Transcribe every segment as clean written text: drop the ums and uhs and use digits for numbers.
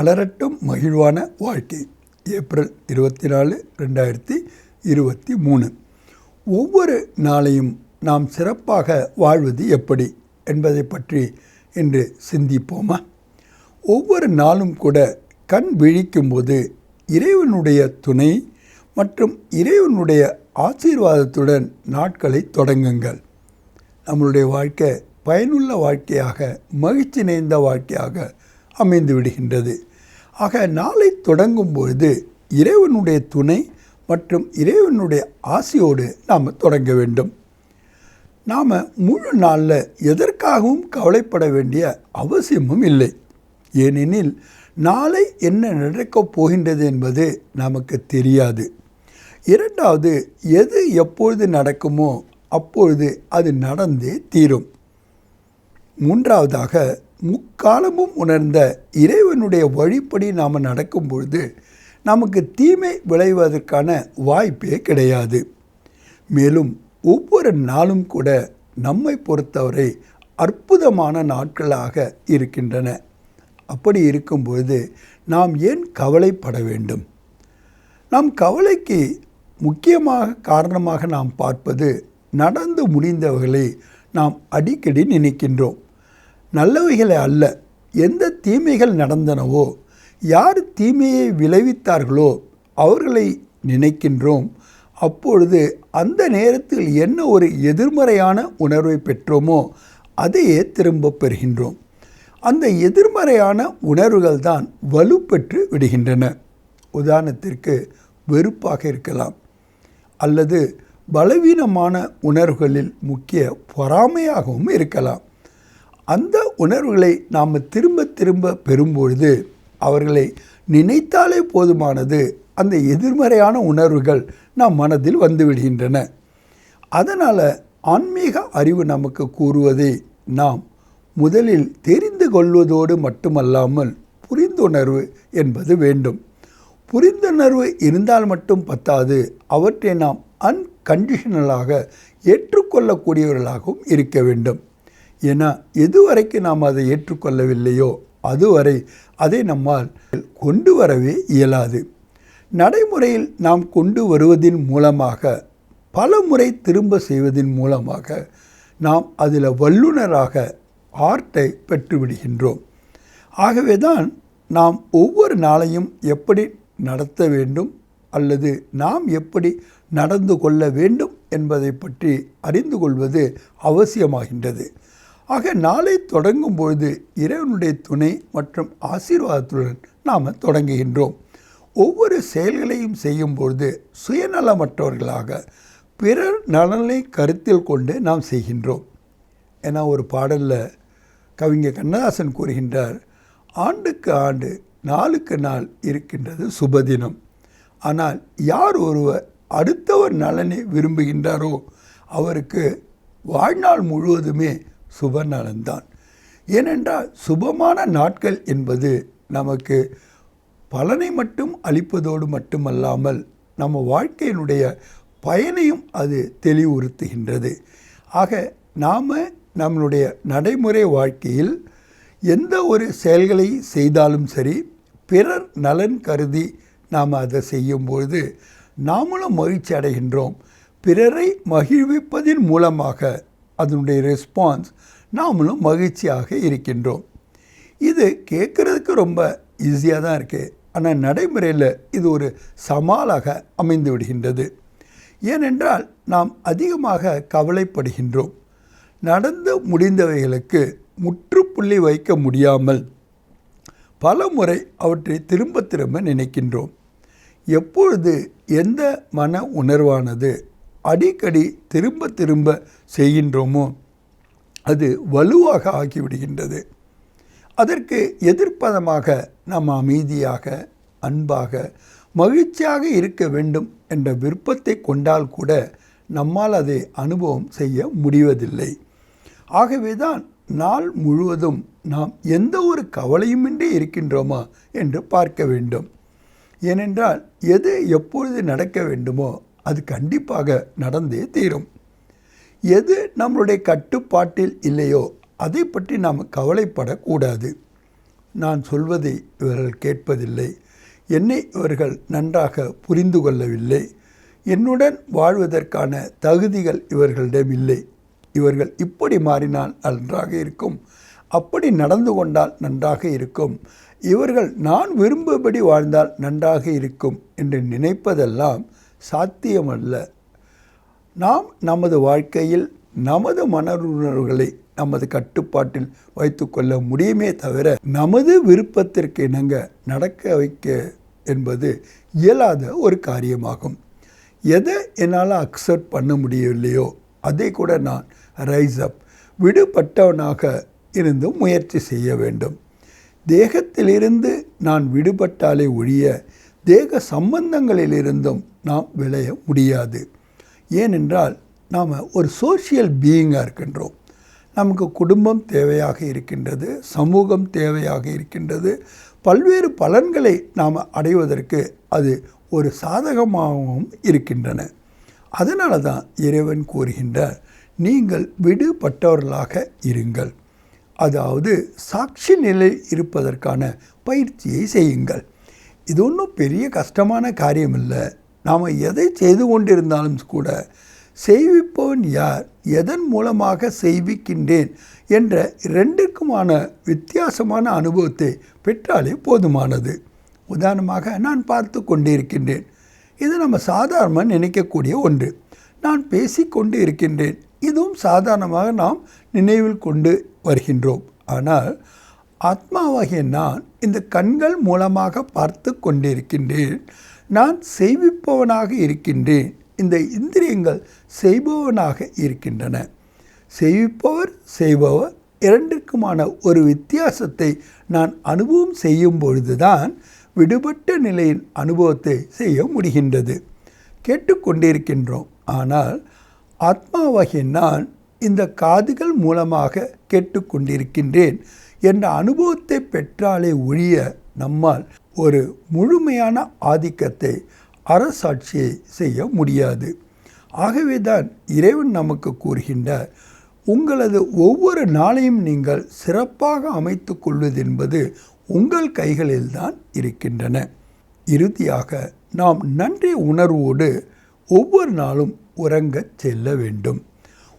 மலரட்டும் மகிழ்வான வாழ்க்கை. ஏப்ரல் 24, 2023. ஒவ்வொரு நாளையும் நாம் சிறப்பாக வாழ்வது எப்படி என்பதை பற்றி இன்று சிந்திப்போமா? ஒவ்வொரு நாளும் கூட கண் விழிக்கும்போது இறைவனுடைய துணை மற்றும் இறைவனுடைய ஆசீர்வாதத்துடன் நாட்களை தொடங்குங்கள். நம்மளுடைய வாழ்க்கை பயனுள்ள வாழ்க்கையாக, மகிழ்ச்சி நிறைந்த வாழ்க்கையாக அமைந்து விடுகின்றது. ஆக நாளை தொடங்கும் பொழுது இறைவனுடைய துணை மற்றும் இறைவனுடைய ஆசையோடு நாம் தொடங்க வேண்டும். நாம் முழு நாளில் எதற்காகவும் கவலைப்பட வேண்டிய அவசியமும் இல்லை. ஏனெனில் நாளை என்ன நடக்கப் போகின்றது என்பது நமக்கு தெரியாது. இரண்டாவது, எது எப்பொழுது நடக்குமோ அப்பொழுது அது நடந்தே தீரும். மூன்றாவதாக, முக்காலமும் உணர்ந்த இறைவனுடைய வழிப்படி நாம் நடக்கும் பொழுது நமக்கு தீமை விளைவதற்கான வாய்ப்பே கிடையாது. மேலும் ஒவ்வொரு நாளும் கூட நம்மை பொறுத்தவரை அற்புதமான நாட்களாக இருக்கின்றன. அப்படி இருக்கும்பொழுது நாம் ஏன் கவலைப்பட வேண்டும்? நம் கவலைக்கு முக்கியமாக காரணமாக நாம் பார்ப்பது, நடந்து முடிந்தவர்களை நாம் அடிக்கடி நினைக்கின்றோம். நல்லவைகளை அல்ல. எந்த தீமைகள் நடந்தனவோ, யார் தீமையை விளைவித்தார்களோ அவர்களை நினைக்கின்றோம். அப்பொழுது அந்த நேரத்தில் என்ன ஒரு எதிர்மறையான உணர்வை பெற்றோமோ அதையே திரும்ப பெறுகின்றோம். அந்த எதிர்மறையான உணர்வுகள் தான் வலுப்பெற்று விடுகின்றன. உதாரணத்திற்கு, வெறுப்பாக இருக்கலாம், அல்லது பலவீனமான உணர்வுகளில் முக்கிய பொறாமையாகவும் இருக்கலாம். அந்த உணர்வுகளை நாம் திரும்ப திரும்ப பெறும்பொழுது அவர்களை நினைத்தாலே போதுமானது, அந்த எதிர்மறையான உணர்வுகள் நம் மனதில் வந்துவிடுகின்றன. அதனால் ஆன்மீக அறிவு நமக்கு கூறுவதை நாம் முதலில் தெரிந்து கொள்வதோடு மட்டுமல்லாமல் புரிந்துணர்வு என்பது வேண்டும். புரிந்துணர்வு இருந்தால் மட்டும் பத்தாது, அவற்றை நாம் அன்கண்டிஷனலாக ஏற்றுக்கொள்ளக்கூடியவர்களாகவும் இருக்க வேண்டும். ஏன்னா, எதுவரைக்கும் நாம் அதை ஏற்றுக்கொள்ளவில்லையோ அதுவரை அதை நம்மால் கொண்டு வரவே இயலாது. நடைமுறையில் நாம் கொண்டு வருவதின் மூலமாக, பல முறை திரும்ப செய்வதன் மூலமாக நாம் அதில் வல்லுநராக ஆர்ட்டை பெற்றுவிடுகின்றோம். ஆகவே தான் நாம் ஒவ்வொரு நாளையும் எப்படி நடத்த வேண்டும் அல்லது நாம் எப்படி நடந்து கொள்ள வேண்டும் என்பதை பற்றி அறிந்து கொள்வது அவசியமாகின்றது. ஆக நாளை தொடங்கும் பொழுது இறைவனுடைய துணை மற்றும் ஆசீர்வாதத்துடன் நாம் தொடங்குகின்றோம். ஒவ்வொரு செயல்களையும் செய்யும்பொழுது சுயநலமற்றவர்களாக பிறர் நலனை கருத்தில் கொண்டு நாம் செய்கின்றோம். ஏன்னா, ஒரு பாடலில் கவிஞர் கண்ணதாசன் கூறுகின்றார், ஆண்டுக்கு ஆண்டு நாளுக்கு நாள் இருக்கின்றது சுபதினம். ஆனால் யார் ஒருவர் அடுத்தவர் நலனை விரும்புகின்றாரோ அவருக்கு வாழ்நாள் முழுவதுமே சுப நலன்தான். ஏனென்றால் சுபமான நாட்கள் என்பது நமக்கு பலனை மட்டும் அளிப்பதோடு மட்டுமல்லாமல் நம்ம வாழ்க்கையினுடைய பயனையும் அது தெளிவுறுத்துகின்றது. ஆக நாம் நம்மளுடைய நடைமுறை வாழ்க்கையில் எந்த ஒரு செயல்களை செய்தாலும் சரி, பிறர் நலன் கருதி நாம் அதை செய்யும்பொழுது நாமளும் மகிழ்ச்சி அடைகின்றோம். பிறரை மகிழ்விப்பதின் மூலமாக அதனுடைய ரெஸ்பான்ஸ் நாமளும் மகிழ்ச்சியாக இருக்கின்றோம். இது கேட்குறதுக்கு ரொம்ப ஈஸியாக தான் இருக்குது. ஆனால் நடைமுறையில் இது ஒரு சவாலாக அமைந்து விடுகின்றது. ஏனென்றால் நாம் அதிகமாக கவலைப்படுகின்றோம். நடந்து முடிந்தவைகளுக்கு முற்றுப்புள்ளி வைக்க முடியாமல் பல முறை அவற்றை திரும்ப திரும்ப நினைக்கின்றோம். எப்பொழுது எந்த மன உணர்வானது அடிக்கடி திரும்ப திரும்ப செய்கின்றோமோ அது வலுவாக ஆகிவிடுகின்றது. அதற்கு எதிர்ப்பதமாக நாம் அமைதியாக, அன்பாக, மகிழ்ச்சியாக இருக்க வேண்டும் என்ற விருப்பத்தை கொண்டால் கூட நம்மால் அதை அனுபவம் செய்ய முடிவதில்லை. ஆகவே தான் நாள் முழுவதும் நாம் எந்த ஒரு கவலையுமின்றி இருக்கின்றோமா என்று பார்க்க வேண்டும். ஏனென்றால் எது எப்பொழுது நடக்க வேண்டுமோ அது கண்டிப்பாக நடந்தே தீரும். எது நம்மளுடைய கட்டுப்பாட்டில் இல்லையோ அதை பற்றி நாம் கவலைப்படக்கூடாது. நான் சொல்வதை இவர்கள் கேட்பதில்லை, என்னை இவர்கள் நன்றாக புரிந்து கொள்ளவில்லை, என்னுடன் வாழ்வதற்கான தகுதிகள் இவர்களிடம் இல்லை, இவர்கள் இப்படி மாறினால் நன்றாக இருக்கும், அப்படி நடந்து கொண்டால் நன்றாக இருக்கும், இவர்கள் நான் விரும்பும்படி வாழ்ந்தால் நன்றாக இருக்கும் என்று நினைப்பதெல்லாம் சாத்தியமல்ல. நாம் நமது வாழ்க்கையில் நமது மனவுணர்வுகளை நமது கட்டுப்பாட்டில் வைத்து கொள்ள முடியுமே தவிர நமது விருப்பத்திற்கு இணங்க நடக்க வைக்க என்பது இயலாத ஒரு காரியமாகும். எதை என்னால் அக்செப்ட் பண்ண முடியவில்லையோ அதை கூட நான் ரைஸ் அப் விடுபட்டவனாக இருந்து முயற்சி செய்ய வேண்டும். தேகத்திலிருந்து நான் விடுபட்டாலே ஒழிய தேக சம்பந்தங்களிலிருந்தும் நாம் விளைய முடியாது. ஏனென்றால் நாம் ஒரு சோஷியல் பீயிங்காக இருக்கின்றோம். நமக்கு குடும்பம் தேவையாக இருக்கின்றது, சமூகம் தேவையாக இருக்கின்றது, பல்வேறு பலன்களை நாம் அடைவதற்கு அது ஒரு சாதகமாகவும் இருக்கின்றன. அதனால தான் இறைவன் கூறுகின்றார், நீங்கள் விடுபட்டவர்களாக இருங்கள், அதாவது சாட்சி நிலை இருப்பதற்கான பயிற்சியை செய்யுங்கள். இது ஒன்றும் பெரிய கஷ்டமான காரியம் இல்லை. நாம் எதை செய்து கொண்டிருந்தாலும் கூட செய்விப்பவன் யார், எதன் மூலமாக செய்விக்கின்றேன் என்ற ரெண்டுக்குமான வித்தியாசமான அனுபவத்தை பெற்றாலே போதுமானது. உதாரணமாக நான் பார்த்து கொண்டிருக்கின்றேன், இது நம்ம சாதாரணமாக நினைக்கக்கூடிய ஒன்று. நான் பேசிக்கொண்டு இருக்கின்றேன், இதுவும் சாதாரணமாக நாம் நினைவில் கொண்டு வருகின்றோம். ஆனால் ஆத்மாவாகிய நான் இந்த கண்கள் மூலமாக பார்த்து கொண்டிருக்கின்றேன், நான் செய்விப்பவனாக இருக்கின்றேன், இந்த இந்திரியங்கள் செய்பவனாக இருக்கின்றன. செய்விப்பவர் செய்பவர் இரண்டிற்குமான ஒரு வித்தியாசத்தை நான் அனுபவம் செய்யும் பொழுதுதான் விடுபட்ட நிலையின் அனுபவத்தை செய்ய முடிகின்றது. கேட்டுக்கொண்டிருக்கின்றோம், ஆனால் ஆத்மாவாகிய நான் இந்த காதுகள் மூலமாக கேட்டுக்கொண்டிருக்கின்றேன் என்ற அனுபவத்தை பெற்றாலே ஒழிய நம்மால் ஒரு முழுமையான ஆதிக்கத்தை அரசாட்சியை செய்ய முடியாது. ஆகவே தான் இறைவன் நமக்கு கூறுகின்றார், உங்களது ஒவ்வொரு நாளையும் நீங்கள் சிறப்பாக அமைத்து கொள்வது என்பது உங்கள் கைகளில்தான் இருக்கின்றன. இறுதியாக நாம் நன்றி உணர்வோடு ஒவ்வொரு நாளும் உறங்கச் செல்ல வேண்டும்.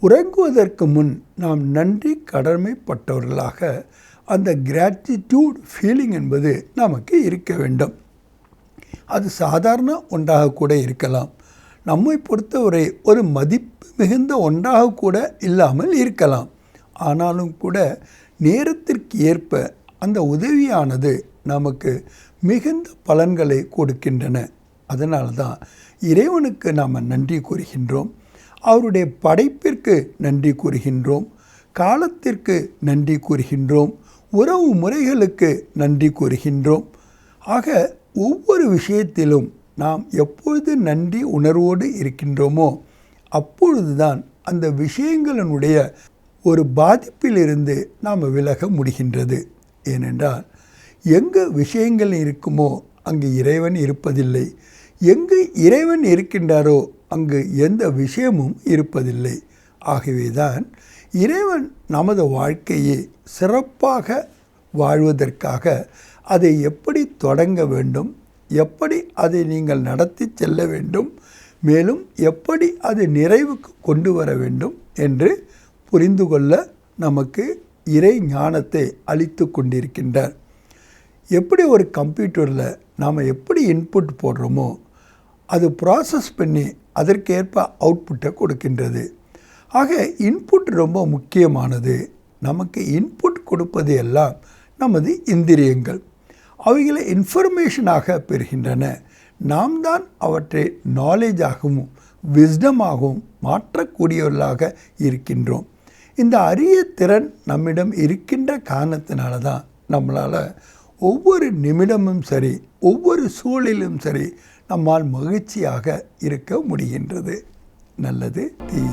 உறங்குவதற்கு முன் நாம் நன்றி கடமைப்பட்டவர்களாக அந்த கிராட்டிடியூட் ஃபீலிங் என்பது நமக்கு இருக்க வேண்டும். அது சாதாரண ஒன்றாக கூட இருக்கலாம், நம்மை பொறுத்தவரை ஒரு மதிப்பு மிகுந்த ஒன்றாக கூட இல்லாமல் இருக்கலாம். ஆனாலும் கூட நேரத்திற்கு ஏற்ப அந்த உதவியானது நமக்கு மிகுந்த பலன்களை கொடுக்கின்றன. அதனால தான் இறைவனுக்கு நாம் நன்றி கூறுகின்றோம், அவருடைய படைப்பிற்கு நன்றி கூறுகின்றோம், காலத்திற்கு நன்றி கூறுகின்றோம், உறவு முறைகளுக்கு நன்றி கூறுகின்றோம். ஆக ஒவ்வொரு விஷயத்திலும் நாம் எப்பொழுது நன்றி உணர்வோடு இருக்கின்றோமோ அப்பொழுதுதான் அந்த விஷயங்களினுடைய ஒரு பாதிப்பிலிருந்து நாம் விலக முடிகின்றது. ஏனென்றால் எங்கு விஷயங்கள் இருக்குமோ அங்கு இறைவன் இருப்பதில்லை, எங்கு இறைவன் இருக்கின்றாரோ அங்கு எந்த விஷயமும் இருப்பதில்லை. ஆகவே தான் இறைவன் நமது வாழ்க்கையை சிறப்பாக வாழ்வதற்காக அதை எப்படி தொடங்க வேண்டும், எப்படி அதை நீங்கள் நடத்தி செல்ல வேண்டும், மேலும் எப்படி அது நிறைவுக்கு கொண்டு வர வேண்டும் என்று புரிந்து கொள்ள நமக்கு இறை ஞானத்தை அளித்து கொண்டிருக்கின்றார். எப்படி ஒரு கம்ப்யூட்டரில் நாம் எப்படி இன்புட் போடுறோமோ அது ப்ராசஸ் பண்ணி அதற்கேற்ப அவுட்புட்டை கொடுக்கின்றது. ஆக இன்புட் ரொம்ப முக்கியமானது. நமக்கு இன்புட் கொடுப்பது எல்லாம் நமது இந்திரியங்கள். அவைகளை இன்ஃபர்மேஷனாக பெறுகின்றன. நாம் தான் அவற்றை நாலேஜாகவும் விஸ்டமாகவும் மாற்றக்கூடியவர்களாக இருக்கின்றோம். இந்த அரிய திறன் நம்மிடம் இருக்கின்ற காரணத்தினால தான் நம்மளால் ஒவ்வொரு நிமிடமும் சரி, ஒவ்வொரு சூழலிலும் சரி நம்மால் மகிழ்ச்சியாக இருக்க முடிகின்றது. நல்லது தீ